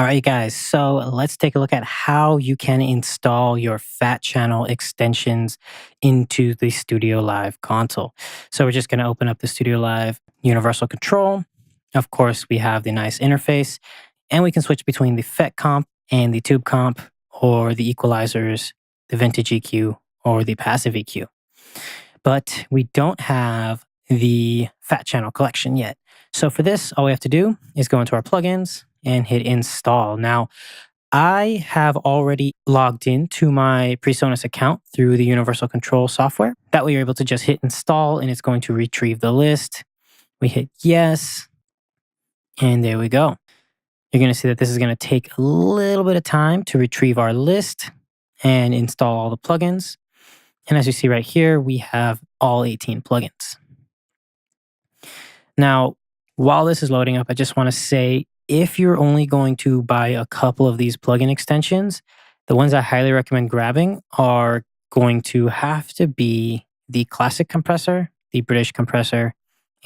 All right, guys. So let's take a look at how you can install your Fat Channel extensions into the StudioLive console. So we're just going to open up the StudioLive Universal Control. Of course, we have the nice interface, and we can switch between the FET comp and the tube comp, or the equalizers, the vintage EQ, or the passive EQ. But we don't have the Fat Channel collection yet. So for this, all we have to do is go into our plugins and hit install. Now, I have already logged into my PreSonus account through the Universal Control software. That way you're able to just hit install and it's going to retrieve the list. We hit yes, and there we go. You're going to see that this is going to take a little bit of time to retrieve our list and install all the plugins. And as you see right here, we have all 18 plugins. Now, while this is loading up, I just want to say, if you're only going to buy a couple of these plugin extensions, the ones I highly recommend grabbing are going to have to be the Classic compressor, the British compressor,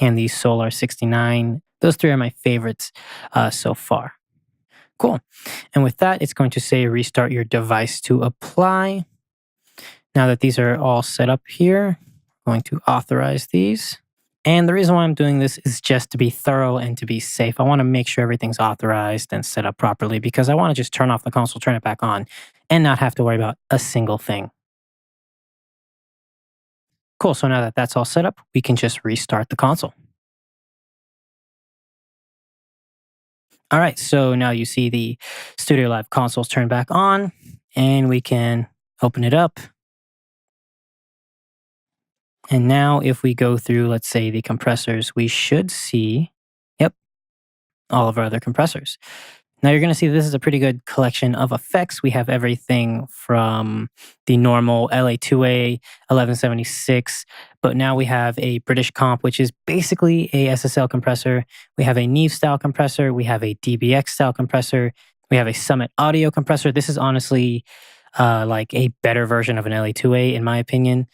and the Solar 69. Those three are my favorites so far. Cool. And with that, it's going to say restart your device to apply. Now that these are all set up here, I'm going to authorize these. And the reason why I'm doing this is just to be thorough and to be safe. I want to make sure everything's authorized and set up properly because I want to just turn off the console, turn it back on, and not have to worry about a single thing. Cool, so now that that's all set up, we can just restart the console. All right, so now you see the StudioLive consoles turned back on, and we can open it up. And now if we go through, let's say, the compressors, we should see, yep, all of our other compressors. Now you're going to see this is a pretty good collection of effects. We have everything from the normal LA2A 1176, but now we have a British comp, which is basically a SSL compressor. We have a Neve style compressor. We have a DBX style compressor. We have a Summit audio compressor. This is honestly like a better version of an LA2A, in my opinion.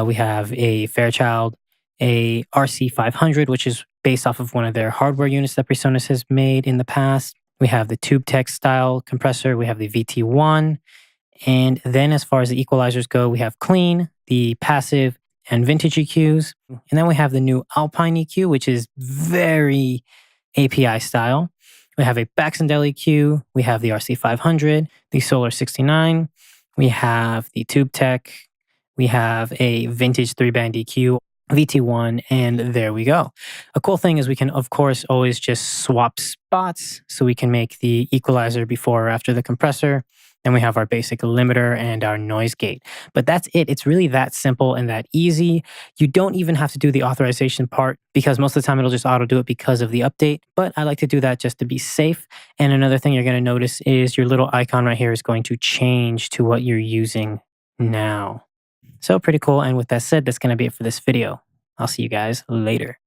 We have a Fairchild, a RC500, which is based off of one of their hardware units that PreSonus has made in the past. We have the TubeTech style compressor. We have the VT1. And then as far as the equalizers go, we have clean, the passive, and vintage EQs. And then we have the new Alpine EQ, which is very API style. We have a Baxendale EQ. We have the RC500, the Solar 69. We have the TubeTech. We have a vintage 3-band EQ, VT1, and there we go. A cool thing is we can, of course, always just swap spots. So we can make the equalizer before or after the compressor. Then we have our basic limiter and our noise gate. But that's it. It's really that simple and that easy. You don't even have to do the authorization part because most of the time it'll just auto do it because of the update. But I like to do that just to be safe. And another thing you're going to notice is your little icon right here is going to change to what you're using now. So pretty cool. And with that said, that's going to be it for this video. I'll see you guys later.